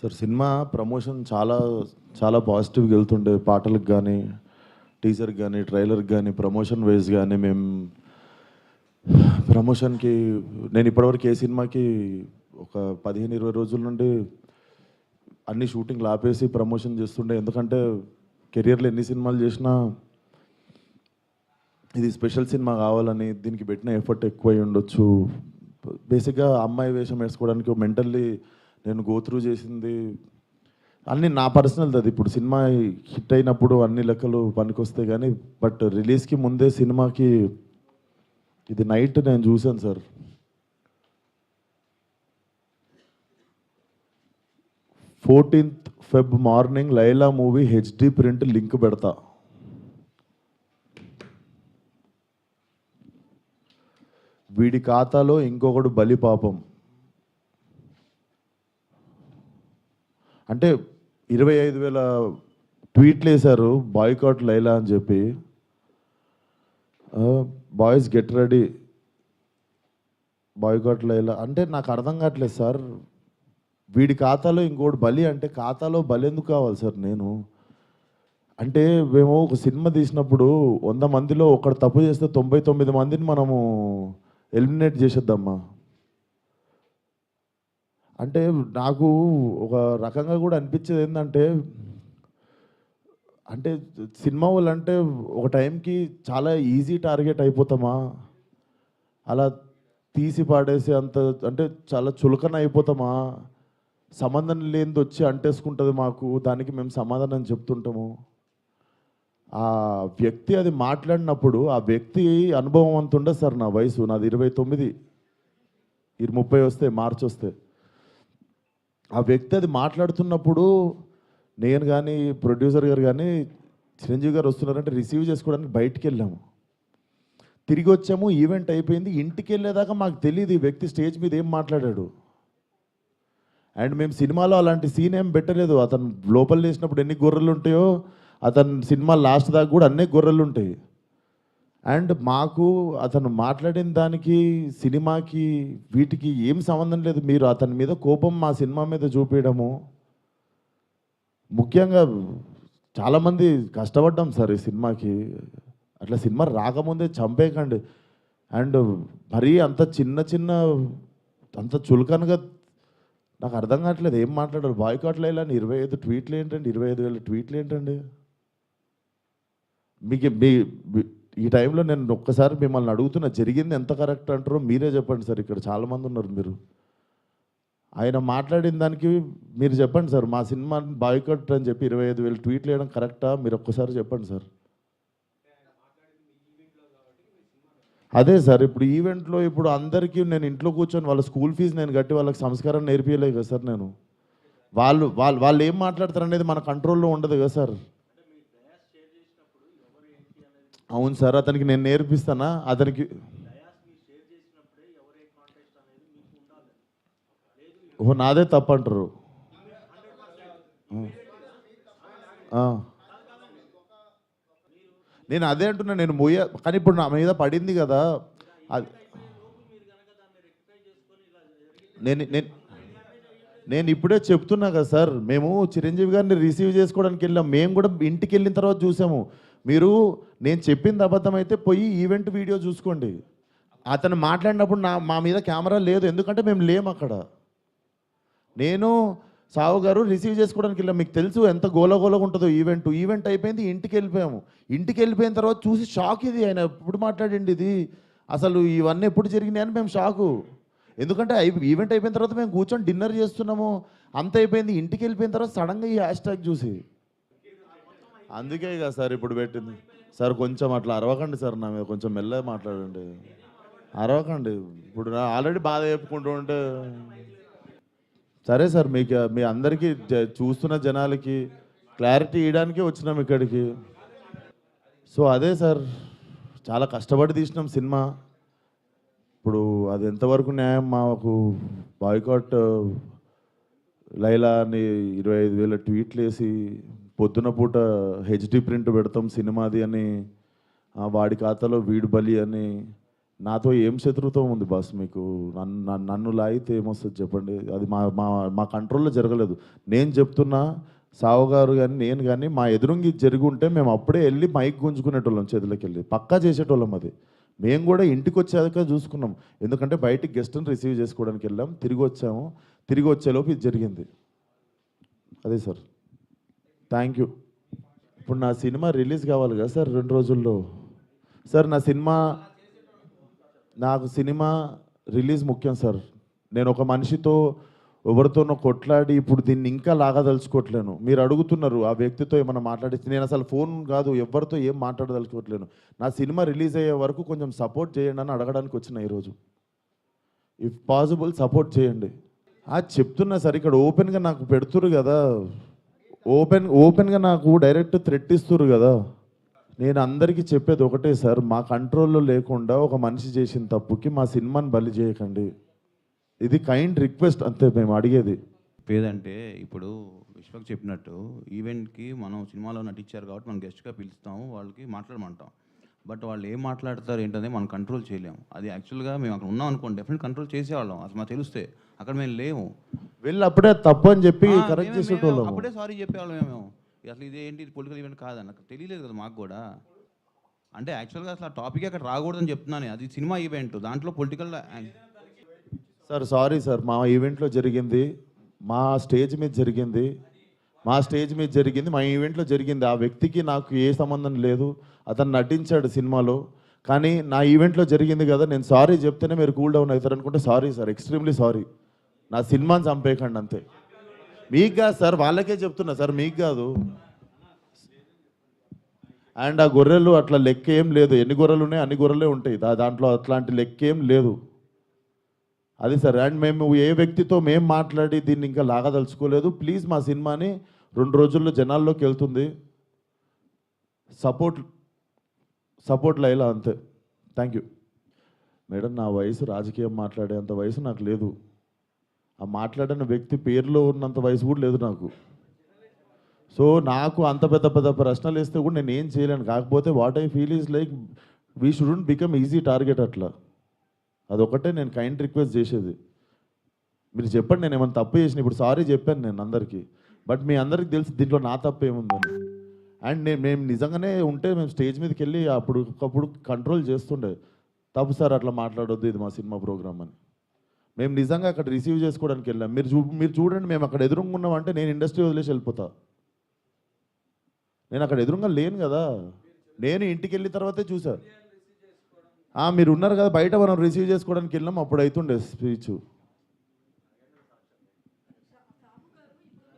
Sir cinema promotion చాలా చాలా పాజిటివ్గా వెళ్తుండే పాటలకు కానీ టీజర్కి కానీ ట్రైలర్కి కానీ ప్రమోషన్ వైజ్ కానీ మేము ప్రమోషన్కి నేను ఇప్పటివరకు ఏ సినిమాకి ఒక 15-20 రోజుల నుండి అన్ని షూటింగ్లు ఆపేసి ప్రమోషన్ చేస్తుండే. ఎందుకంటే కెరియర్లో ఎన్ని సినిమాలు చేసినా ఇది స్పెషల్ సినిమా కావాలని దీనికి పెట్టిన ఎఫర్ట్ ఎక్కువై ఉండొచ్చు. బేసిక్గా అమ్మాయి వేషం వేసుకోవడానికి మెంటల్లీ నేను గోత్రూ చేసింది అన్నీ నా పర్సనల్. అది ఇప్పుడు సినిమా హిట్ అయినప్పుడు అన్ని లెక్కలు పనికొస్తాయి కానీ బట్ రిలీజ్కి ముందే సినిమాకి ఇది నైట్ నేను చూశాను sir. 14th Feb morning Laila movie HD print link పెడతా. వీడి ఖాతాలో ఇంకొకడు బలి పాపం అంటే 25,000 ట్వీట్లు వేశారు బాయ్కాట్ లైలా అని చెప్పి. Boys get ready boycott Laila అంటే నాకు అర్థం కావట్లేదు సార్. వీడి ఖాతాలో ఇంకోటి బలి అంటే ఖాతాలో బలి ఎందుకు కావాలి సార్? నేను అంటే మేము ఒక సినిమా తీసినప్పుడు 100 మందిలో ఒకడు తప్పు చేస్తే 99 మందిని మనము ఎలిమినేట్ చేసేద్దామా అంటే నాకు ఒక రకంగా కూడా అనిపించేది ఏంటంటే అంటే సినిమా వాళ్ళు అంటే ఒక టైంకి చాలా ఈజీ టార్గెట్ అయిపోతామా, అలా తీసి పాడేసి అంత అంటే చాలా చులకన అయిపోతామా, సంబంధం లేనిది వచ్చి అంటేసుకుంటుంది మాకు, దానికి మేము సమాధానం చెప్తుంటాము. ఆ వ్యక్తి అది మాట్లాడినప్పుడు ఆ వ్యక్తి అనుభవం అంత ఉండదు సార్. నా వయసు నాది 29, 30 వస్తే మార్చి వస్తే ఆ వ్యక్తి అది మాట్లాడుతున్నప్పుడు నేను కానీ ప్రొడ్యూసర్ గారు కానీ చిరంజీవి గారు వస్తున్నారంటే రిసీవ్ చేసుకోవడానికి బయటికి వెళ్ళాము. తిరిగి వచ్చాము, ఈవెంట్ అయిపోయింది. ఇంటికి వెళ్ళేదాకా మాకు తెలియదు ఈ వ్యక్తి స్టేజ్ మీద ఏం మాట్లాడాడు. అండ్ మేము సినిమాలో అలాంటి సీన్ ఏం పెట్టలేదు. అతను లోపల వేసినప్పుడు ఎన్ని గొర్రెలు ఉంటాయో అతను సినిమా లాస్ట్ దాకా కూడా అన్నీ గొర్రెలు ఉంటాయి. అండ్ మాకు అతను మాట్లాడిన దానికి సినిమాకి వీటికి ఏం సంబంధం లేదు. మీరు అతని మీద కోపం మా సినిమా మీద చూపించడము, ముఖ్యంగా చాలామంది కష్టపడ్డాం సార్ ఈ సినిమాకి. అట్లా సినిమా రాకముందే చంపేయకండి. అండ్ మరీ అంత చిన్న అంత చులకనగా నాకు అర్థం కావట్లేదు ఏం మాట్లాడారు. బాయ్కాట్ లైలా అని 25 ట్వీట్లు ఏంటండి? 25,000 ట్వీట్లు ఏంటండి? మీకు ఈ టైంలో నేను ఒక్కసారి మిమ్మల్ని అడుగుతున్నా, జరిగింది ఎంత కరెక్ట్ అంటారో మీరే చెప్పండి సార్. ఇక్కడ చాలామంది ఉన్నారు. మీరు ఆయన మాట్లాడిన దానికి మీరు చెప్పండి సార్. మా సినిమా బాయ్కాట్ అని చెప్పి 25,000 ట్వీట్లు వేయడం కరెక్టా? మీరు ఒక్కసారి చెప్పండి సార్. అదే సార్, ఇప్పుడు ఈవెంట్లో ఇప్పుడు అందరికీ నేను ఇంట్లో కూర్చొని వాళ్ళ స్కూల్ ఫీజు నేను కట్టి వాళ్ళకి సంస్కారం నేర్పించలేదు కదా సార్. నేను వాళ్ళు ఏం మాట్లాడతారు అనేది మన కంట్రోల్లో ఉండదు కదా సార్. అవును సార్, అతనికి నేను నేర్పిస్తానా? అతనికి ఓహో నాదే తప్పు అంటారు. నేను అదే అంటున్నా, నేను కానీ ఇప్పుడు నా మీద పడింది కదా. అది నేను నేను నేను ఇప్పుడే చెప్తున్నా కదా సార్. మేము చిరంజీవి గారిని రిసీవ్ చేసుకోవడానికి వెళ్ళాం. మేము కూడా ఇంటికి వెళ్ళిన తర్వాత చూసాము. మీరు నేను చెప్పింది అబద్ధం అయితే పోయి ఈవెంట్ వీడియో చూసుకోండి. అతను మాట్లాడినప్పుడు మా మీద కెమెరా లేదు, ఎందుకంటే మేము లేము అక్కడ. నేను సావు గారు రిసీవ్ చేసుకోవడానికి వెళ్ళాం. మీకు తెలుసు ఎంత గోలగోలగా ఉంటుందో ఈవెంట్ అయిపోయింది, ఇంటికి వెళ్ళిపోయాము. ఇంటికి వెళ్ళిపోయిన తర్వాత చూసి షాక్. ఇది ఆయన ఎప్పుడు మాట్లాడండి, ఇది అసలు ఇవన్నీ ఎప్పుడు జరిగినాయి అని మేము షాకు. ఎందుకంటే ఈవెంట్ అయిపోయిన తర్వాత మేము కూర్చొని డిన్నర్ చేస్తున్నాము, అంత అయిపోయింది. ఇంటికి వెళ్ళిపోయిన తర్వాత సడన్గా ఈ హ్యాష్ ట్యాగ్ చూసి అందుకే కదా సార్ ఇప్పుడు పెట్టింది. సార్ కొంచెం అట్లా అరవకండి సార్, నా మీద కొంచెం మెల్లగా మాట్లాడండి. అరవకండి. ఇప్పుడు నా ఆల్రెడీ బాధ చెప్పుకుంటూ ఉంటే సరే సార్. మీ అందరికీ చూస్తున్న జనాలకి క్లారిటీ ఇవ్వడానికే వచ్చినాం ఇక్కడికి. సో అదే సార్, చాలా కష్టపడి తీసినాం సినిమా. ఇప్పుడు అది ఎంతవరకు న్యాయం? మాకు బాయ్కాట్ లైలా అని 25,000 ట్వీట్లు వేసి పొద్దున పూట హెచ్డి ప్రింట్ పెడతాం సినిమాది అని, వాడి ఖాతాలో వీడు బలి అని నాతో ఏం శత్రుత్వం ఉంది బాస్ మీకు? నన్ను లాగితే ఏమొస్తుంది చెప్పండి? అది మా మా మా కంట్రోల్లో జరగలేదు. నేను చెప్తున్నా, సావు గారు కానీ నేను కానీ మా ఎదురుంగి జరిగి ఉంటే మేము అప్పుడే వెళ్ళి మైక్ గుంజుకునేటోళ్ళం చేతులకి వెళ్ళి, పక్కా చేసేటోళ్ళం అది. మేము కూడా ఇంటికి వచ్చాక చూసుకున్నాం, ఎందుకంటే బయటికి గెస్ట్ని రిసీవ్ చేసుకోవడానికి వెళ్ళాం, తిరిగి వచ్చాము. తిరిగి వచ్చేలోపు ఇది జరిగింది. అదే సార్. Thank you. ఇప్పుడు నా సినిమా రిలీజ్ కావాలి కదా సార్ 2 రోజుల్లో. సార్ నాకు సినిమా రిలీజ్ ముఖ్యం సార్. నేను ఒక మనిషితో ఎవరితోనో కొట్లాడి ఇప్పుడు దీన్ని ఇంకా లాగదలుచుకోవట్లేను. మీరు అడుగుతున్నారు ఆ వ్యక్తితో ఏమైనా మాట్లాడిస్తే, నేను అసలు ఫోన్ కాదు ఎవరితో ఏం మాట్లాడదలుచుకోవట్లేను. నా సినిమా రిలీజ్ అయ్యే వరకు కొంచెం సపోర్ట్ చేయండి అని అడగడానికి వచ్చిన ఈరోజు. ఇఫ్ పాసిబుల్ సపోర్ట్ చేయండి. చెప్తున్నా సార్, ఇక్కడ ఓపెన్గా నాకు పెడుతురు కదా, ఓపెన్గా నాకు డైరెక్ట్ థ్రెట్ ఇస్తురు కదా. నేను అందరికీ చెప్పేది ఒకటే సార్, మా కంట్రోల్లో లేకుండా ఒక మనిషి చేసిన తప్పుకి మా సినిమాని బలి చేయకండి. ఇది కైండ్ రిక్వెస్ట్ అంతే మేము అడిగేది. ఏదంటే ఇప్పుడు విశ్వక్ చెప్పినట్టు ఈవెంట్కి మనం సినిమాలో నటించారు కాబట్టి మనం గెస్ట్గా పిలుస్తాము, వాళ్ళకి మాట్లాడమంటాం. బట్ వాళ్ళు ఏం మాట్లాడతారు ఏంటనేది మనం కంట్రోల్ చేయలేము. అది యాక్చువల్గా మేము అక్కడ ఉన్నాం అనుకోండి, డెఫినెట్ కంట్రోల్ చేసేవాళ్ళం. అసలు మాకు తెలిస్తే అక్కడ మేము లేము, వెళ్ళి అప్పుడే తప్పు అని చెప్పి కరెక్ట్ చేసేటోళ్ళం, అప్పుడే సారీ చెప్పేవాళ్ళం. మేము అసలు ఇదేంటి, ఇది పొలిటికల్ ఈవెంట్ కాదని నాకు తెలియలేదు కదా మాకు కూడా. అంటే యాక్చువల్గా అసలు ఆ టాపిక్ అక్కడ రాకూడదని చెప్తున్నాను. అది సినిమా ఈవెంట్, దాంట్లో పొలిటికల్. సార్ సారీ సార్, మా ఈవెంట్లో జరిగింది, మా స్టేజ్ మీద జరిగింది, మా ఈవెంట్లో జరిగింది. ఆ వ్యక్తికి నాకు ఏ సంబంధం లేదు, అతను నటించాడు సినిమాలో. కానీ నా ఈవెంట్లో జరిగింది కదా, నేను సారీ చెప్తేనే మీరు కూల్ డౌన్ అవుతారు అనుకుంటే సారీ సార్, ఎక్స్ట్రీమ్లీ సారీ. నా సినిమాని చంపేయకండి అంతే. మీకు కాదు సార్, వాళ్ళకే చెప్తున్నా సార్, మీకు కాదు. అండ్ ఆ గొర్రెలు అట్లా లెక్క ఏం లేదు, ఎన్ని గొర్రెలు ఉన్నాయి అన్ని గొర్రెలే ఉంటాయి, దాంట్లో అట్లాంటి లెక్క ఏం లేదు. అది సార్. అండ్ మేము ఏ వ్యక్తితో మేము మాట్లాడి దీన్ని ఇంకా లాగదలుచుకోలేదు. ప్లీజ్ మా సినిమాని 2 రోజుల్లో జనాల్లోకి వెళ్తుంది, సపోర్ట్ లైలా అంతే. Thank you madam. నా వయసు రాజకీయం మాట్లాడే అంత వయసు నాకు లేదు, ఆ మాట్లాడిన వ్యక్తి పేరులో ఉన్నంత వయసు కూడా లేదు నాకు. సో నాకు అంత పెద్ద పెద్ద ప్రశ్నలు వేస్తే కూడా నేను ఏం చేయలేను. కాకపోతే what I feel is like we shouldn't become easy target. అట్లా అదొకటే నేను కైండ్ రిక్వెస్ట్ చేసేది. మీరు చెప్పండి నేను ఏమైనా తప్పు చేసిన. ఇప్పుడు సారీ చెప్పాను నేను అందరికీ, బట్ మీ అందరికీ తెలుసు దీంట్లో నా తప్పు ఏముందని. అండ్ మేము నిజంగానే ఉంటే మేము స్టేజ్ మీదకి వెళ్ళి ఒకప్పుడు కంట్రోల్ చేస్తుండే, తప్పు సార్ అట్లా మాట్లాడొద్దు, ఇది మా సినిమా ప్రోగ్రామ్ అని. మేము నిజంగా అక్కడ రిసీవ్ చేసుకోవడానికి వెళ్ళాం. మీరు చూడండి, మేము అక్కడ ఎదురుగా ఉన్నామంటే నేను ఇండస్ట్రీ వదిలేసి వెళ్ళిపోతా. నేను అక్కడ ఎదురుగా లేను కదా, నేను ఇంటికి వెళ్ళిన తర్వాతే చూసా. మీరు ఉన్నారు కదా బయట, మనం రిసీవ్ చేసుకోవడానికి వెళ్ళాం, అప్పుడు అవుతుండే స్పీచ్.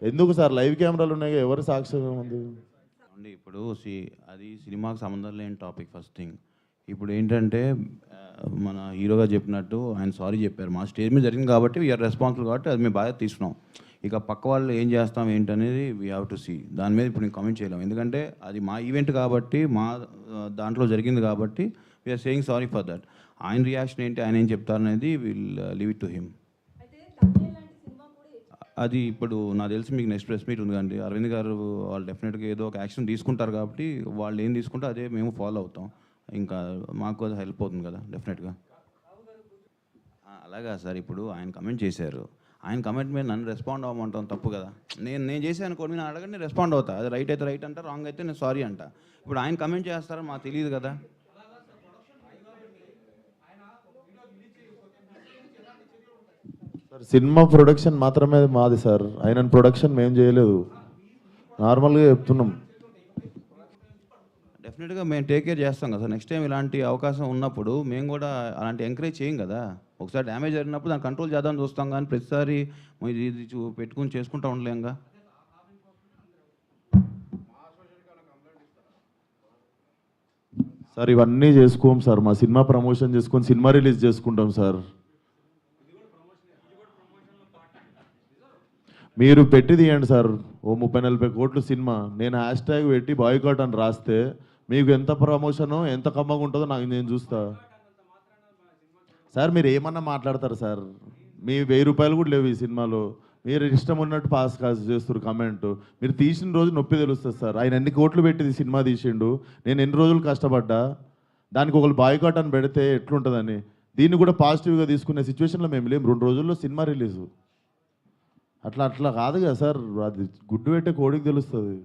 ఎందుకు సార్ లైవ్ కెమెరాలు ఉన్నాయి, ఎవరు సాక్ష్యం ఉంది? ఇప్పుడు అది సినిమాకి సంబంధం లేని టాపిక్ ఫస్ట్ థింగ్. ఇప్పుడు ఏంటంటే మన హీరోగా చెప్పినట్టు ఆయన సారీ చెప్పారు, మా స్టేజ్ మీద జరిగింది కాబట్టి వీఆర్ రెస్పాన్సిబుల్ కాబట్టి అది మేము బాగా తీసుకున్నాం. ఇక పక్క వాళ్ళు ఏం చేస్తాం ఏంటనేది వీ హ్యావ్ టు సీ. దాని మీద ఇప్పుడు నేను కామెంట్ చేయలేము, ఎందుకంటే అది మా ఈవెంట్ కాబట్టి, మా దాంట్లో జరిగింది కాబట్టి we are saying sorry for that. ఆయన రియాక్షన్ ఏంటి, ఆయన ఏం చెప్తారనేది will leave it to him. అది ఇప్పుడు నాకు తెలిసి మీకు నెక్స్ట్ ప్రెస్ మీట్ ఉంది కండి, అరవింద్ గారు వాళ్ళు డెఫినెట్గా ఏదో ఒక యాక్షన్ తీసుకుంటారు కాబట్టి వాళ్ళు ఏం తీసుకుంటే అదే మేము ఫాలో అవుతాం. ఇంకా మాకు అది హెల్ప్ అవుతుంది కదా డెఫినెట్గా. అలాగా సార్, ఇప్పుడు ఆయన కమెంట్ చేశారు, ఆయన కమెంట్ మీద నన్ను రెస్పాండ్ అవ్వమంటాం తప్పు కదా. నేను చేశాను కొన్ని, నేను అడగండి నేను రెస్పాండ్ అవుతా. అది రైట్ అయితే రైట్ అంట, రాంగ్ అయితే నేను సారీ అంట. ఇప్పుడు ఆయన కమెంట్ చేస్తారో మాకు తెలియదు కదా. సార్ సినిమా ప్రొడక్షన్ మాత్రమే మాది సార్, ఆయన ప్రొడక్షన్ మేము చేయలేదు, నార్మల్గా చెప్తున్నాం. డెఫినెట్గా మేము టేక్ కేర్ చేస్తాం కదా సార్. నెక్స్ట్ టైం ఇలాంటి అవకాశం ఉన్నప్పుడు మేము కూడా అలాంటి ఎంకరేజ్ చేయం కదా. ఒకసారి డ్యామేజ్ జరిగినప్పుడు దాన్ని కంట్రోల్ చేద్దామని చూస్తాం, కానీ ప్రతిసారి ఇది పెట్టుకుని చేసుకుంటూ ఉండలేంగా. సార్ ఇవన్నీ చేసుకోం సార్, మా సినిమా ప్రమోషన్ చేసుకొని సినిమా రిలీజ్ చేసుకుంటాం సార్. మీరు పెట్టి తీయండి సార్, ఓ 30-40 కోట్లు సినిమా, నేను హ్యాష్ ట్యాగ్ పెట్టి బాయ్కాట్ అని రాస్తే మీకు ఎంత ప్రమోషనో ఎంత కమ్మగా ఉంటుందో నేను చూస్తా. సార్ మీరు ఏమన్నా మాట్లాడతారు సార్, మీ 1000 రూపాయలు కూడా లేవు ఈ సినిమాలో, మీరు ఇష్టం ఉన్నట్టు పాస్ చేస్తారు కమెంట్. మీరు తీసిన రోజు నొప్పి తెలుస్తుంది సార్. ఆయన ఎన్ని కోట్లు పెట్టి సినిమా తీసిండు, నేను ఎన్ని రోజులు కష్టపడ్డా, దానికి ఒకళ్ళు బాయ్కాట్ అని పెడితే ఎట్లుంటుందని దీన్ని కూడా పాజిటివ్గా తీసుకునే సిచ్యువేషన్లో మేము లేము. 2 రోజుల్లో సినిమా రిలీజు. అట్లా కాదు కదా సార్, అది గుడ్డు పెట్టే కోడికి తెలుస్తుంది.